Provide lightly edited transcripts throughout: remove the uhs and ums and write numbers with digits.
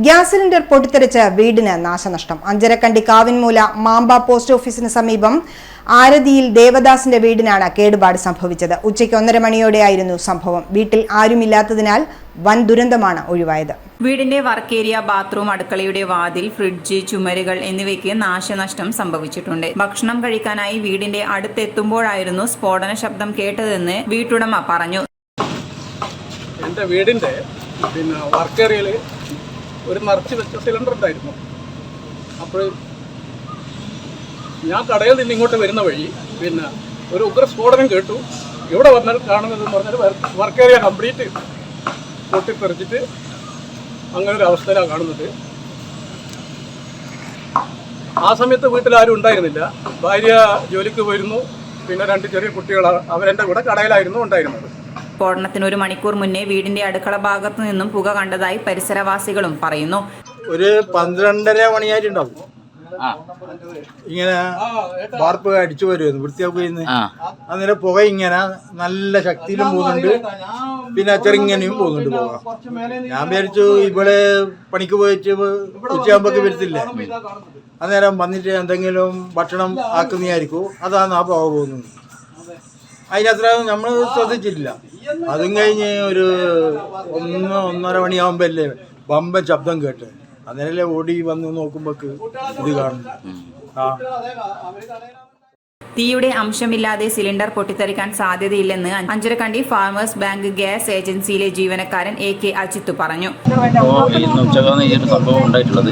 Gas cylinder പൊട്ടിത്തെറിച്ച് വീടിന് നാശനഷ്ടം. അഞ്ചരക്കണ്ടി കാവിൻമൂല മാമ്പ പോസ്റ്റ് ഓഫീസിന് സമീപം ആരതിയിൽ ദേവദാസിന്റെ വീടിനാണ് കേടുപാട് സംഭവിച്ചത്. ഉച്ചയ്ക്ക് 1:30 മണിയോടെയായിരുന്നു സംഭവം. വീട്ടിൽ ആരുമില്ലാത്തതിനാൽ വൻ ദുരന്തമാണ് ഒഴിവായത്. വീടിന്റെ വർക്ക് ഏരിയ, ബാത്റൂം, അടുക്കളയുടെ വാതിൽ, ഫ്രിഡ്ജ്, ചുമരുകൾ എന്നിവയ്ക്ക് നാശനഷ്ടം സംഭവിച്ചിട്ടുണ്ട്. ഭക്ഷണം കഴിക്കാനായി വീടിന്റെ അടുത്തെത്തുമ്പോഴായിരുന്നു സ്ഫോടന ശബ്ദം കേട്ടതെന്ന് വീട്ടുടമ പറഞ്ഞു. എൻ്റെ വീടിന്റെ വർക്ക് ഏരിയയിൽ ഒരു നിറച്ച് വെച്ച സിലിണ്ടർ ഉണ്ടായിരുന്നു. അപ്പോൾ ഞാൻ കടയിൽ നിന്ന് ഇങ്ങോട്ട് വരുന്ന വഴി ഒരു ഉഗ്ര സ്ഫോടനം കേട്ടു. ഇവിടെ വന്നാൽ കാണുന്നതെന്ന് പറഞ്ഞാൽ വർക്ക് ഏരിയ കംപ്ലീറ്റ് പൊട്ടിത്തെറിച്ചിട്ട് അങ്ങനെ ഒരു അവസ്ഥയിലാണ് കാണുന്നത്. ആ സമയത്ത് വീട്ടിൽ ആരും ഉണ്ടായിരുന്നില്ല. ഭാര്യ ജോലിക്ക് പോയിരുന്നു. പിന്നെ 2 ചെറിയ കുട്ടികളാണ്. അവരെൻ്റെ കൂടെ കടയിലായിരുന്നു ഉണ്ടായിരുന്നത്. സ്ഫോടനത്തിന് 1 മണിക്കൂർ മുന്നേ വീടിന്റെ അടുക്കള ഭാഗത്തു നിന്നും പുക കണ്ടതായി പരിസരവാസികളും പറയുന്നു. ഒരു 12:30 മണിയായിട്ടുണ്ടാവും. ഇങ്ങനെ വാർപ്പ് അടിച്ചു വരുമായിരുന്നു, വൃത്തിയാക്കുമായിരുന്നു. അന്നേരം പുക ഇങ്ങനെ നല്ല ശക്തിയിലും പോകുന്നുണ്ട്, പിന്നെ ചെറുങ്ങനെയും പോകുന്നുണ്ട് പുക. ഞാൻ വിചാരിച്ചു ഇവിടെ പണിക്ക് പോയിട്ട് ഉച്ചയാകുമ്പോഴേക്ക് വരത്തില്ലേ, അന്നേരം വന്നിട്ട് എന്തെങ്കിലും ഭക്ഷണം ആക്കുന്നതായിരിക്കും, അതാണ് ആ പുക പോകുന്നത്. അതിനത്ര നമ്മൾ ശ്രദ്ധിച്ചിട്ടില്ല. അതും കഴിഞ്ഞ് ഒരു 1-1:30 മണിയാകുമ്പോൾ അല്ലേ വമ്പൻ ശബ്ദം കേട്ട്, അതിനല്ലേ ഓടി വന്ന് നോക്കുമ്പോക്ക് ഇത് കാണുന്നു. തീയുടെ അംശമില്ലാതെ സിലിണ്ടർ പൊട്ടിത്തെറിക്കാൻ സാധ്യതയില്ലെന്ന് അഞ്ചരക്കണ്ടി ഫാർമേഴ്സ് ബാങ്ക് ഗ്യാസ് ഏജൻസിയിലെ ജീവനക്കാരൻ AK അജിത്ത് പറഞ്ഞു. ഇന്ന് ഉച്ചക്കാണ് ഈ ഒരു സംഭവം ഉണ്ടായിട്ടുള്ളത്.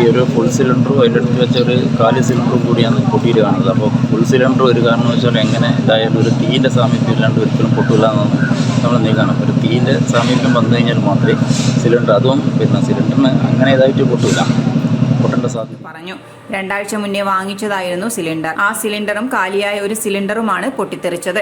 ഈ ഒരു ഫുൾ സിലിണ്ടറും അതിൻ്റെ അടുത്ത് വെച്ച ഒരു 4 സിലിണ്ടറും കൂടിയാണ് പൊട്ടിയിട്ട് കാണുന്നത്. അപ്പോൾ ഫുൾ സിലിണ്ടർ ഒരു കാരണം വെച്ചാൽ എങ്ങനെ ഇതായാലും ഒരു തീൻ്റെ സാമീപ്യം ഇല്ലാണ്ട് ഒരിക്കലും പൊട്ടില്ല എന്നാണ് നമ്മൾ നീക്കണം. ഒരു തീൻ്റെ സാമീപ്യം വന്നു കഴിഞ്ഞാൽ മാത്രമേ സിലിണ്ടർ, അതും സിലിണ്ടറിന് അങ്ങനെ ഇതായിട്ട് പൊട്ടില്ല, പൊട്ടേണ്ട സാധ്യത പറഞ്ഞു. 2 ആഴ്ച മുന്നേ വാങ്ങിച്ചതായിരുന്നു സിലിണ്ടർ. ആ സിലിണ്ടറും കാലിയായ ഒരു സിലിണ്ടറുമാണ് പൊട്ടിത്തെറിച്ചത്.